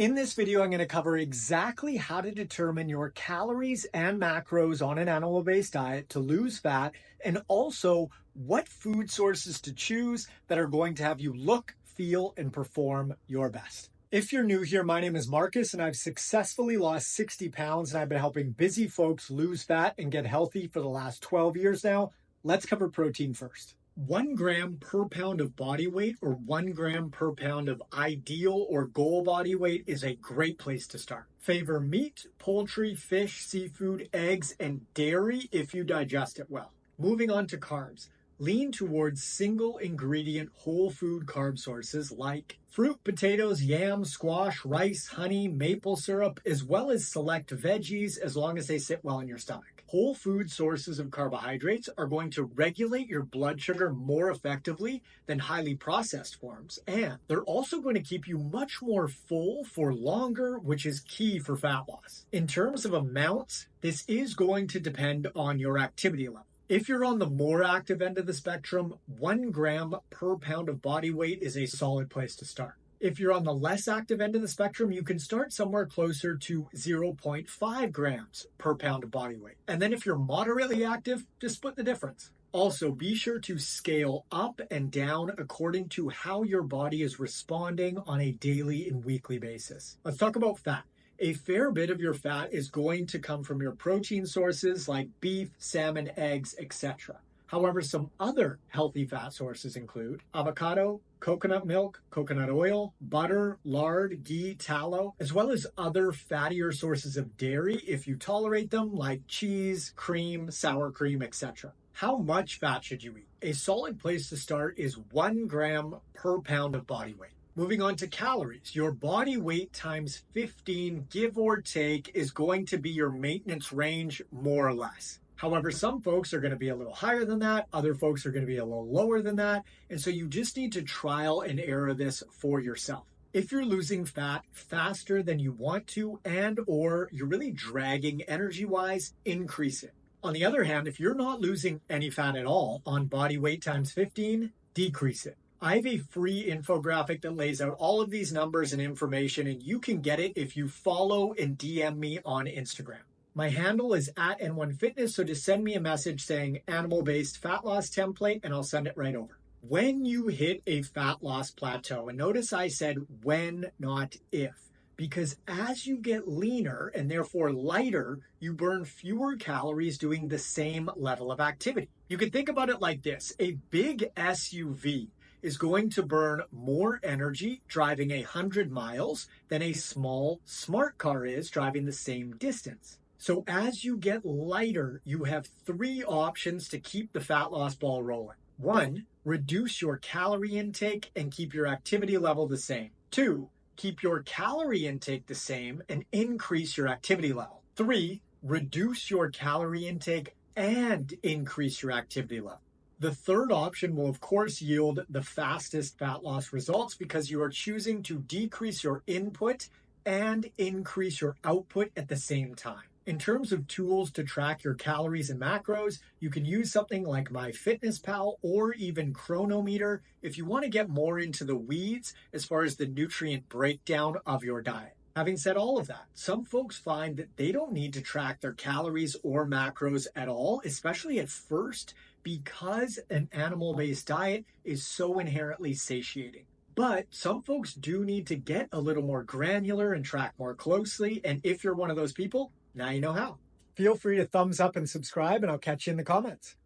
In this video, I'm going to cover exactly how to determine your calories and macros on an animal-based diet to lose fat, and also what food sources to choose that are going to have you look, feel, and perform your best. If you're new here, my name is Marcus, and I've successfully lost 60 pounds, and I've been helping busy folks lose fat and get healthy for the last 12 years now. Let's cover protein first. 1 gram per pound of body weight, or 1 gram per pound of ideal or goal body weight, is a great place to start. Favor meat, poultry, fish, seafood, eggs, and dairy if you digest it well. Moving on to carbs. Lean towards single ingredient whole food carb sources like fruit, potatoes, yams, squash, rice, honey, maple syrup, as well as select veggies as long as they sit well in your stomach. Whole food sources of carbohydrates are going to regulate your blood sugar more effectively than highly processed forms, and they're also going to keep you much more full for longer, which is key for fat loss. In terms of amounts, this is going to depend on your activity level. If you're on the more active end of the spectrum, 1 gram per pound of body weight is a solid place to start. If you're on the less active end of the spectrum, you can start somewhere closer to 0.5 grams per pound of body weight. And then if you're moderately active, just split the difference. Also, be sure to scale up and down according to how your body is responding on a daily and weekly basis. Let's talk about fat. A fair bit of your fat is going to come from your protein sources like beef, salmon, eggs, etc. However, some other healthy fat sources include avocado, coconut milk, coconut oil, butter, lard, ghee, tallow, as well as other fattier sources of dairy if you tolerate them, like cheese, cream, sour cream, etc. How much fat should you eat? A solid place to start is 1 gram per pound of body weight. Moving on to calories, your body weight times 15, give or take, is going to be your maintenance range, more or less. However, some folks are going to be a little higher than that, other folks are going to be a little lower than that, and so you just need to trial and error this for yourself. If you're losing fat faster than you want to, and or you're really dragging energy-wise, increase it. On the other hand, if you're not losing any fat at all on body weight times 15, decrease it. I have a free infographic that lays out all of these numbers and information, and you can get it if you follow and DM me on Instagram. My handle is @N1Fitness, so just send me a message saying animal-based fat loss template, and I'll send it right over. When you hit a fat loss plateau, and notice I said when, not if, because as you get leaner and therefore lighter, you burn fewer calories doing the same level of activity. You can think about it like this. A big SUV is going to burn more energy driving 100 miles than a small smart car is driving the same distance. So as you get lighter, you have 3 options to keep the fat loss ball rolling. 1, reduce your calorie intake and keep your activity level the same. 2, keep your calorie intake the same and increase your activity level. 3, reduce your calorie intake and increase your activity level. The third option will, of course, yield the fastest fat loss results because you are choosing to decrease your input and increase your output at the same time. In terms of tools to track your calories and macros, you can use something like MyFitnessPal or even Chronometer if you want to get more into the weeds as far as the nutrient breakdown of your diet. Having said all of that, some folks find that they don't need to track their calories or macros at all, especially at first, because an animal-based diet is so inherently satiating. But some folks do need to get a little more granular and track more closely, and if you're one of those people, now you know how. Feel free to thumbs up and subscribe, and I'll catch you in the comments.